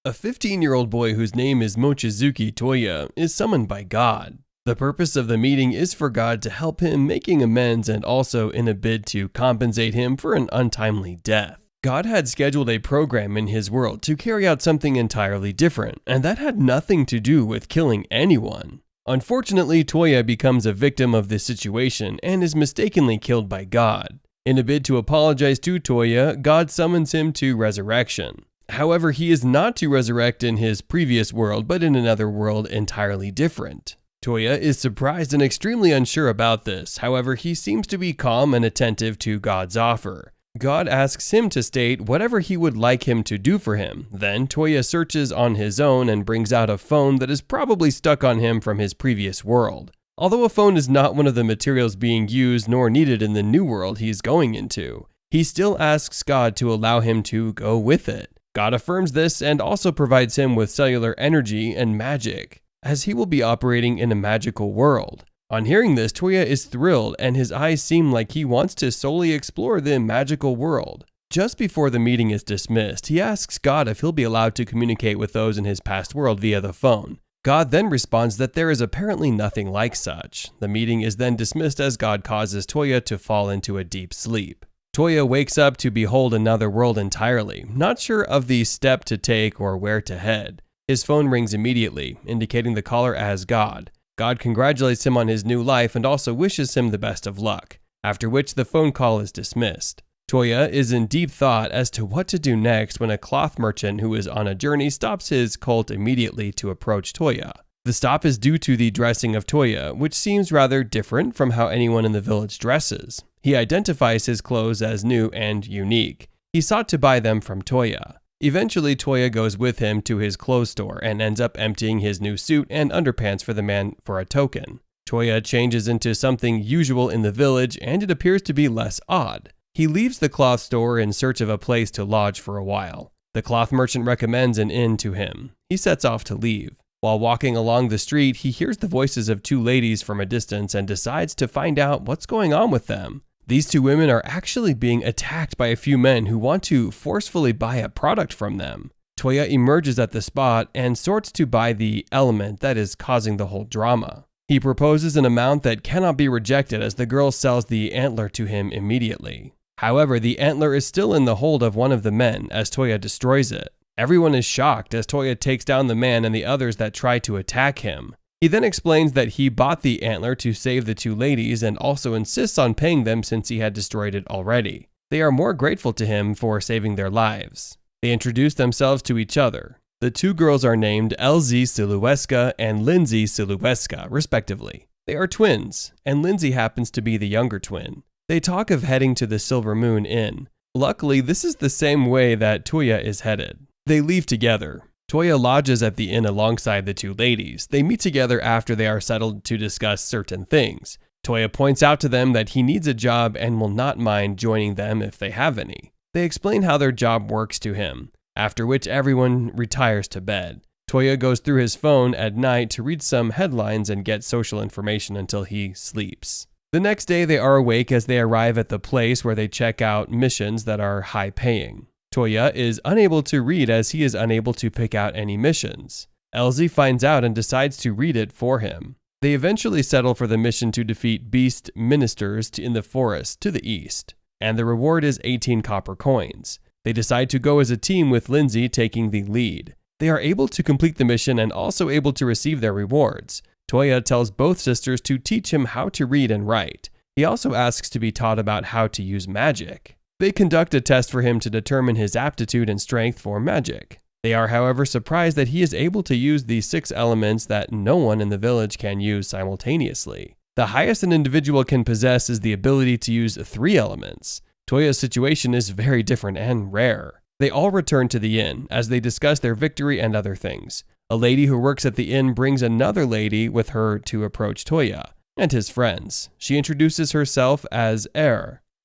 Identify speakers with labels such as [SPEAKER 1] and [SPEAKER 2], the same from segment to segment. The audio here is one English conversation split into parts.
[SPEAKER 1] A 15-year-old boy whose name is Mochizuki Toya is summoned by God. The purpose of the meeting is for God to help him making amends and also in a bid to compensate him for an untimely death. God had scheduled a program in his world to carry out something entirely different, and that had nothing to do with killing anyone. Unfortunately, Toya becomes a victim of this situation and is mistakenly killed by God. In a bid to apologize to Toya, God summons him to resurrection. However, he is not to resurrect in his previous world, but in another world entirely different. Toya is surprised and extremely unsure about this. However, he seems to be calm and attentive to God's offer. God asks him to state whatever he would like him to do for him. Then Toya searches on his own and brings out a phone that is probably stuck on him from his previous world. Although a phone is not one of the materials being used nor needed in the new world he is going into, he still asks God to allow him to go with it. God affirms this and also provides him with cellular energy and magic, as he will be operating in a magical world. On hearing this, Toya is thrilled and his eyes seem like he wants to solely explore the magical world. Just before the meeting is dismissed, he asks God if he'll be allowed to communicate with those in his past world via the phone. God then responds that there is apparently nothing like such. The meeting is then dismissed as God causes Toya to fall into a deep sleep. Toya wakes up to behold another world entirely, not sure of the step to take or where to head. His phone rings immediately, indicating the caller as God. God congratulates him on his new life and also wishes him the best of luck, after which the phone call is dismissed. Toya is in deep thought as to what to do next when a cloth merchant who is on a journey stops his colt immediately to approach Toya. The stop is due to the dressing of Toya, which seems rather different from how anyone in the village dresses. He identifies his clothes as new and unique. He sought to buy them from Toya. Eventually, Toya goes with him to his clothes store and ends up emptying his new suit and underpants for the man for a token. Toya changes into something usual in the village and it appears to be less odd. He leaves the cloth store in search of a place to lodge for a while. The cloth merchant recommends an inn to him. He sets off to leave. While walking along the street, he hears the voices of two ladies from a distance and decides to find out what's going on with them. These two women are actually being attacked by a few men who want to forcefully buy a product from them. Toya emerges at the spot and sorts to buy the element that is causing the whole drama. He proposes an amount that cannot be rejected as the girl sells the antler to him immediately. However, the antler is still in the hold of one of the men as Toya destroys it. Everyone is shocked as Toya takes down the man and the others that try to attack him. He then explains that he bought the antler to save the two ladies and also insists on paying them since he had destroyed it already. They are more grateful to him for saving their lives. They introduce themselves to each other. The two girls are named LZ Silueska and Lindsay Silueska, respectively. They are twins, and Lindsay happens to be the younger twin. They talk of heading to the Silver Moon Inn. Luckily, this is the same way that Toya is headed. They leave together. Toya lodges at the inn alongside the two ladies. They meet together after they are settled to discuss certain things. Toya points out to them that he needs a job and will not mind joining them if they have any. They explain how their job works to him, after which everyone retires to bed. Toya goes through his phone at night to read some headlines and get social information until he sleeps. The next day they are awake as they arrive at the place where they check out missions that are high paying. Toya is unable to read as he is unable to pick out any missions. LZ finds out and decides to read it for him. They eventually settle for the mission to defeat beast ministers in the forest to the east, and the reward is 18 copper coins. They decide to go as a team with Lindsay taking the lead. They are able to complete the mission and also able to receive their rewards. Toya tells both sisters to teach him how to read and write. He also asks to be taught about how to use magic. They conduct a test for him to determine his aptitude and strength for magic. They are, however, surprised that he is able to use the 6 elements that no one in the village can use simultaneously. The highest an individual can possess is the ability to use 3 elements. Toya's situation is very different and rare. They all return to the inn as they discuss their victory and other things. A lady who works at the inn brings another lady with her to approach Toya and his friends. She introduces herself as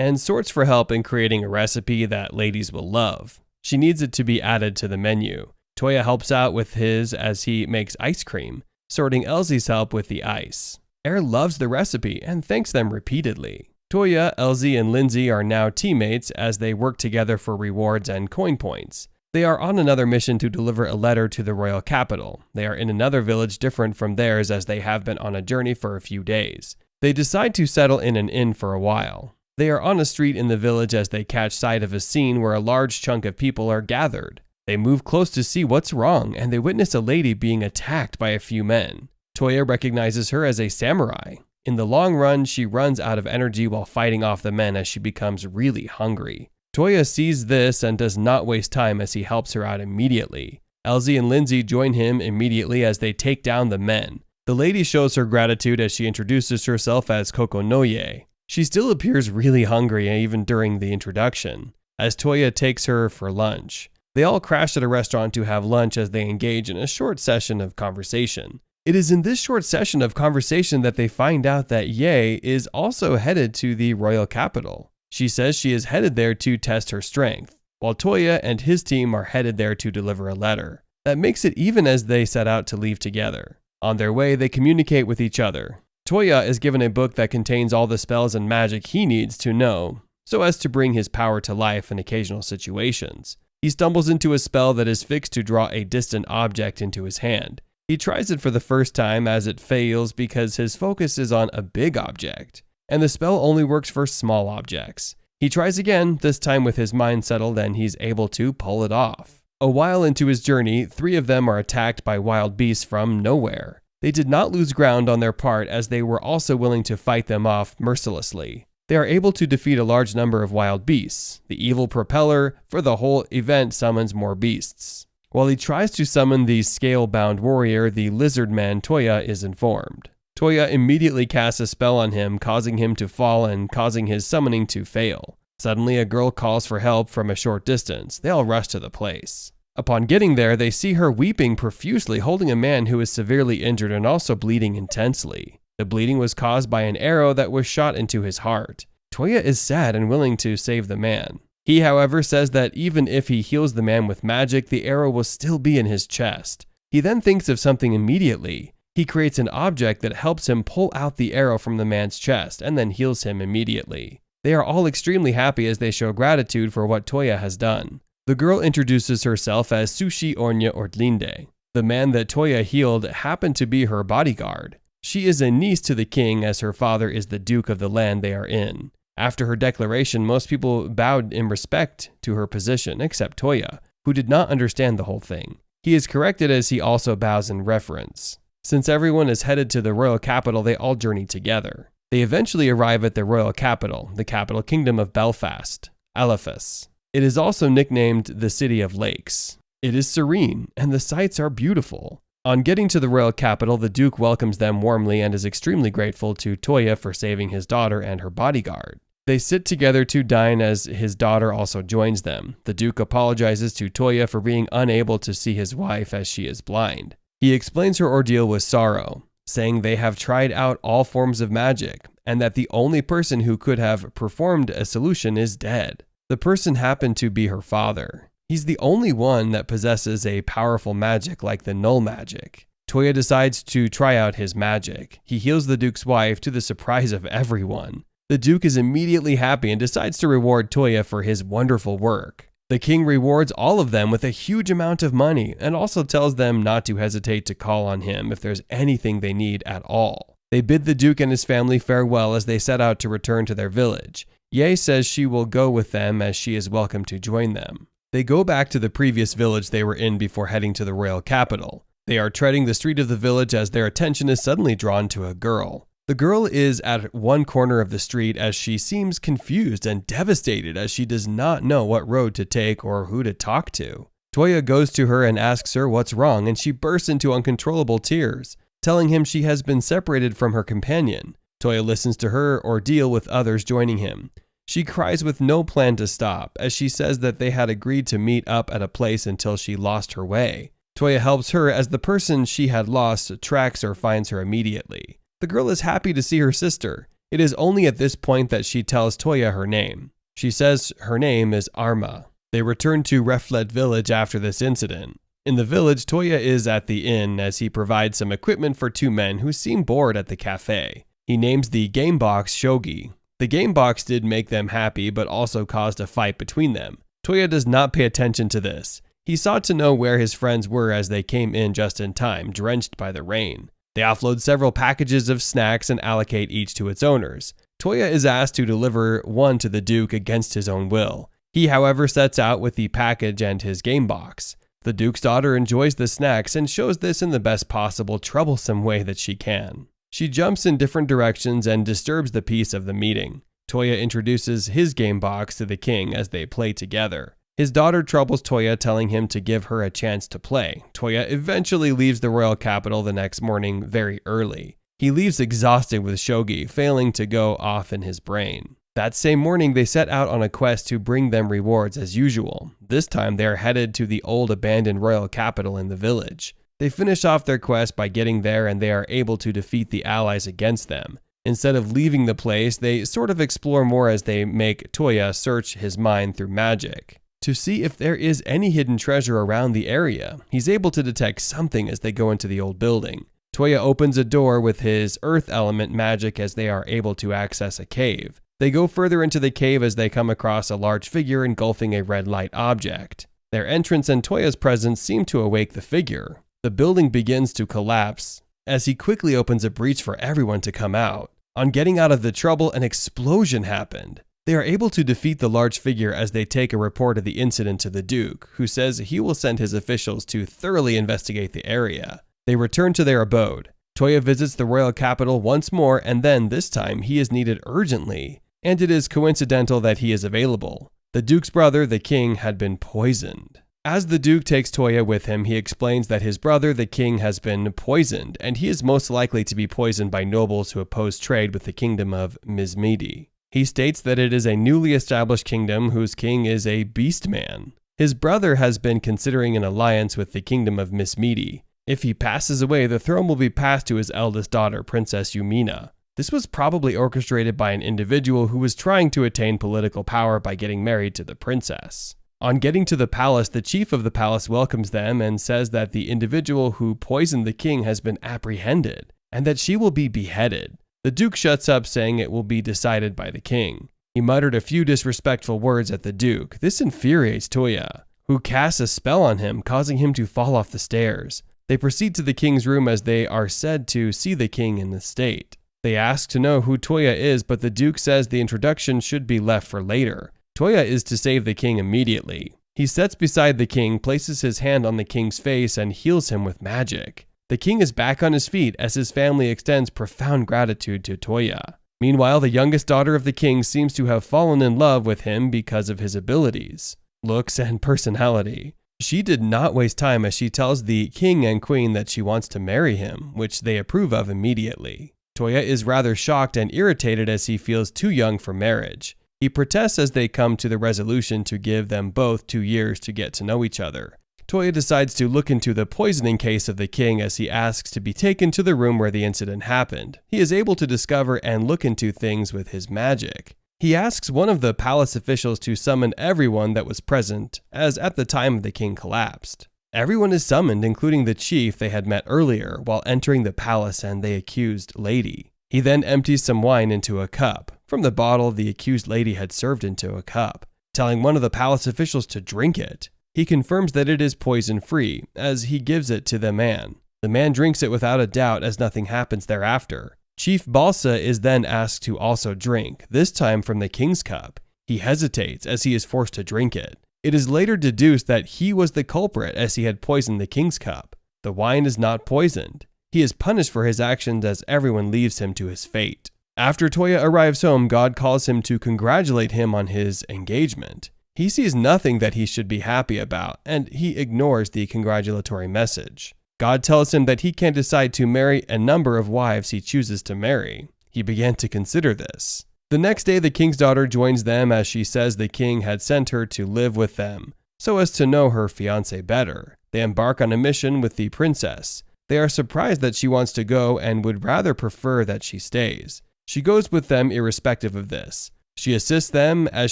[SPEAKER 1] and sorts for help in creating a recipe that ladies will love. She needs it to be added to the menu. Toya helps out with his as he makes ice cream, sorting Elsie's help with the ice. Loves the recipe and thanks them repeatedly. Toya, Elsie, and Lindsay are now teammates as they work together for rewards and coin points. They are on another mission to deliver a letter to the royal capital. They are in another village different from theirs as they have been on a journey for a few days. They decide to settle in an inn for a while. They are on a street in the village as they catch sight of a scene where a large chunk of people are gathered. They move close to see what's wrong, and they witness a lady being attacked by a few men. Toya recognizes her as a samurai. In the long run, she runs out of energy while fighting off the men as she becomes really hungry. Toya sees this and does not waste time as he helps her out immediately. Elsie and Lindsay join him immediately as they take down the men. The lady shows her gratitude as she introduces herself as Kokonoye. She still appears really hungry even during the introduction, as Toya takes her for lunch. They all crash at a restaurant to have lunch as they engage in a short session of conversation. It is in this short session of conversation that they find out that Ye is also headed to the royal capital. She says she is headed there to test her strength, while Toya and his team are headed there to deliver a letter. That makes it even as they set out to leave together. On their way, they communicate with each other. Toya is given a book that contains all the spells and magic he needs to know, so as to bring his power to life in occasional situations. He stumbles into a spell that is fixed to draw a distant object into his hand. He tries it for the first time as it fails because his focus is on a big object, and the spell only works for small objects. He tries again, this time with his mind settled, and he's able to pull it off. A while into his journey, 3 of them are attacked by wild beasts from nowhere. They did not lose ground on their part as they were also willing to fight them off mercilessly. They are able to defeat a large number of wild beasts. The evil propeller for the whole event summons more beasts. While he tries to summon the scale-bound warrior, the lizard man Toya is informed. Toya immediately casts a spell on him, causing him to fall and causing his summoning to fail. Suddenly, a girl calls for help from a short distance. They all rush to the place. Upon getting there, they see her weeping profusely, holding a man who is severely injured and also bleeding intensely. The bleeding was caused by an arrow that was shot into his heart. Toya is sad and willing to save the man. He, however, says that even if he heals the man with magic, the arrow will still be in his chest. He then thinks of something immediately. He creates an object that helps him pull out the arrow from the man's chest and then heals him immediately. They are all extremely happy as they show gratitude for what Toya has done. The girl introduces herself as Sushi Onya Ortlinde. The man that Toya healed happened to be her bodyguard. She is a niece to the king as her father is the duke of the land they are in. After her declaration, most people bowed in respect to her position, except Toya, who did not understand the whole thing. He is corrected as he also bows in reverence. Since everyone is headed to the royal capital, they all journey together. They eventually arrive at the royal capital, the capital kingdom of Belfast, Elephas. It is also nicknamed the City of Lakes. It is serene, and the sights are beautiful. On getting to the royal capital, the Duke welcomes them warmly and is extremely grateful to Toya for saving his daughter and her bodyguard. They sit together to dine as his daughter also joins them. The Duke apologizes to Toya for being unable to see his wife as she is blind. He explains her ordeal with sorrow, saying they have tried out all forms of magic, and that the only person who could have performed a solution is dead. The person happened to be her father. He's the only one that possesses a powerful magic like the null magic. Toya decides to try out his magic. He heals the Duke's wife to the surprise of everyone. The Duke is immediately happy and decides to reward Toya for his wonderful work. The king rewards all of them with a huge amount of money and also tells them not to hesitate to call on him if there's anything they need at all. They bid the Duke and his family farewell as they set out to return to their village. Ye says she will go with them as she is welcome to join them. They go back to the previous village they were in before heading to the royal capital. They are treading the street of the village as their attention is suddenly drawn to a girl. The girl is at one corner of the street as she seems confused and devastated as she does not know what road to take or who to talk to. Toya goes to her and asks her what's wrong, and she bursts into uncontrollable tears, telling him she has been separated from her companion. Toya listens to her ordeal with others joining him. She cries with no plan to stop, as she says that they had agreed to meet up at a place until she lost her way. Toya helps her as the person she had lost tracks or finds her immediately. The girl is happy to see her sister. It is only at this point that she tells Toya her name. She says her name is Arma. They return to Reflet village after this incident. In the village, Toya is at the inn as he provides some equipment for 2 men who seem bored at the cafe. He names the game box Shogi. The game box did make them happy but also caused a fight between them. Toya does not pay attention to this. He sought to know where his friends were as they came in just in time, drenched by the rain. They offload several packages of snacks and allocate each to its owners. Toya is asked to deliver one to the Duke against his own will. He, however, sets out with the package and his game box. The Duke's daughter enjoys the snacks and shows this in the best possible troublesome way that she can. She jumps in different directions and disturbs the peace of the meeting. Toya introduces his game box to the king as they play together. His daughter troubles Toya, telling him to give her a chance to play. Toya eventually leaves the royal capital the next morning very early. He leaves exhausted with shogi, failing to go off in his brain. That same morning, they set out on a quest to bring them rewards as usual. This time, they are headed to the old abandoned royal capital in the village. They finish off their quest by getting there, and they are able to defeat the allies against them. Instead of leaving the place, they sort of explore more as they make Toya search his mind through magic to see if there is any hidden treasure around the area. He's able to detect something as they go into the old building. Toya opens a door with his earth element magic as they are able to access a cave. They go further into the cave as they come across a large figure engulfing a red light object. Their entrance and Toya's presence seem to awake the figure. The building begins to collapse as he quickly opens a breach for everyone to come out. On getting out of the trouble, an explosion happened. They are able to defeat the large figure as they take a report of the incident to the Duke, who says he will send his officials to thoroughly investigate the area. They return to their abode. Toya visits the royal capital once more, and then this time he is needed urgently, and it is coincidental that he is available. The Duke's brother, the king, had been poisoned. As the Duke takes Toya with him, he explains that his brother, the king, has been poisoned, and he is most likely to be poisoned by nobles who oppose trade with the kingdom of Mizmidi. He states that it is a newly established kingdom whose king is a beast man. His brother has been considering an alliance with the kingdom of Mizmidi. If he passes away, the throne will be passed to his eldest daughter, Princess Yumina. This was probably orchestrated by an individual who was trying to attain political power by getting married to the princess. On getting to the palace, the chief of the palace welcomes them and says that the individual who poisoned the king has been apprehended and that she will be beheaded. The Duke shuts up, saying it will be decided by the king. He muttered a few disrespectful words at the Duke. This infuriates Toya, who casts a spell on him, causing him to fall off the stairs. They proceed to the king's room as they are said to see the king in the state. They ask to know who Toya is, but the Duke says the introduction should be left for later. Toya is to save the king immediately. He sits beside the king, places his hand on the king's face, and heals him with magic. The king is back on his feet as his family extends profound gratitude to Toya. Meanwhile, the youngest daughter of the king seems to have fallen in love with him because of his abilities, looks, and personality. She did not waste time as she tells the king and queen that she wants to marry him, which they approve of immediately. Toya is rather shocked and irritated as he feels too young for marriage. He protests as they come to the resolution to give them both 2 years to get to know each other. Toya decides to look into the poisoning case of the king as he asks to be taken to the room where the incident happened. He is able to discover and look into things with his magic. He asks one of the palace officials to summon everyone that was present, as at the time the king collapsed. Everyone is summoned, including the chief they had met earlier while entering the palace and the accused lady. He then empties some wine into a cup, from the bottle the accused lady had served into a cup, telling one of the palace officials to drink it. He confirms that it is poison-free, as he gives it to the man. The man drinks it without a doubt as nothing happens thereafter. Chief Balsa is then asked to also drink, this time from the king's cup. He hesitates as he is forced to drink it. It is later deduced that he was the culprit as he had poisoned the king's cup. The wine is not poisoned. He is punished for his actions as everyone leaves him to his fate. After Toya arrives home, God calls him to congratulate him on his engagement. He sees nothing that he should be happy about, and he ignores the congratulatory message. God tells him that he can decide to marry a number of wives he chooses to marry. He began to consider this. The next day, the king's daughter joins them as she says the king had sent her to live with them, so as to know her fiancé better. They embark on a mission with the princess. They are surprised that she wants to go and would rather prefer that she stays. She goes with them irrespective of this. She assists them as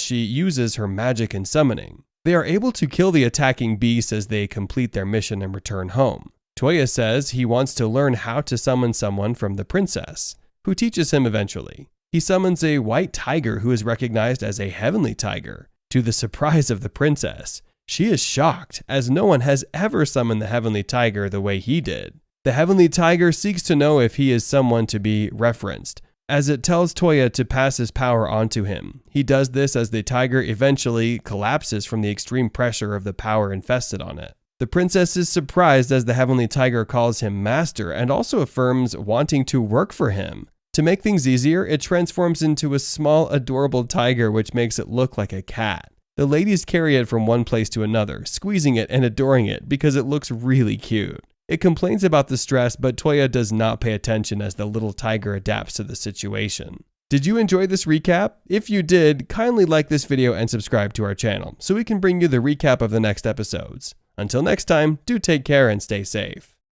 [SPEAKER 1] she uses her magic and summoning. They are able to kill the attacking beasts as they complete their mission and return home. Toya says he wants to learn how to summon someone from the princess, who teaches him eventually. He summons a white tiger who is recognized as a heavenly tiger. To the surprise of the princess, She is shocked, as no one has ever summoned the Heavenly Tiger the way he did. The Heavenly Tiger seeks to know if he is someone to be referenced, as it tells Toya to pass his power onto him. He does this as the tiger eventually collapses from the extreme pressure of the power infested on it. The princess is surprised as the Heavenly Tiger calls him master and also affirms wanting to work for him. To make things easier, it transforms into a small, adorable tiger which makes it look like a cat. The ladies carry it from one place to another, squeezing it and adoring it because it looks really cute. It complains about the stress, but Toya does not pay attention as the little tiger adapts to the situation. Did you enjoy this recap? If you did, kindly like this video and subscribe to our channel so we can bring you the recap of the next episodes. Until next time, do take care and stay safe.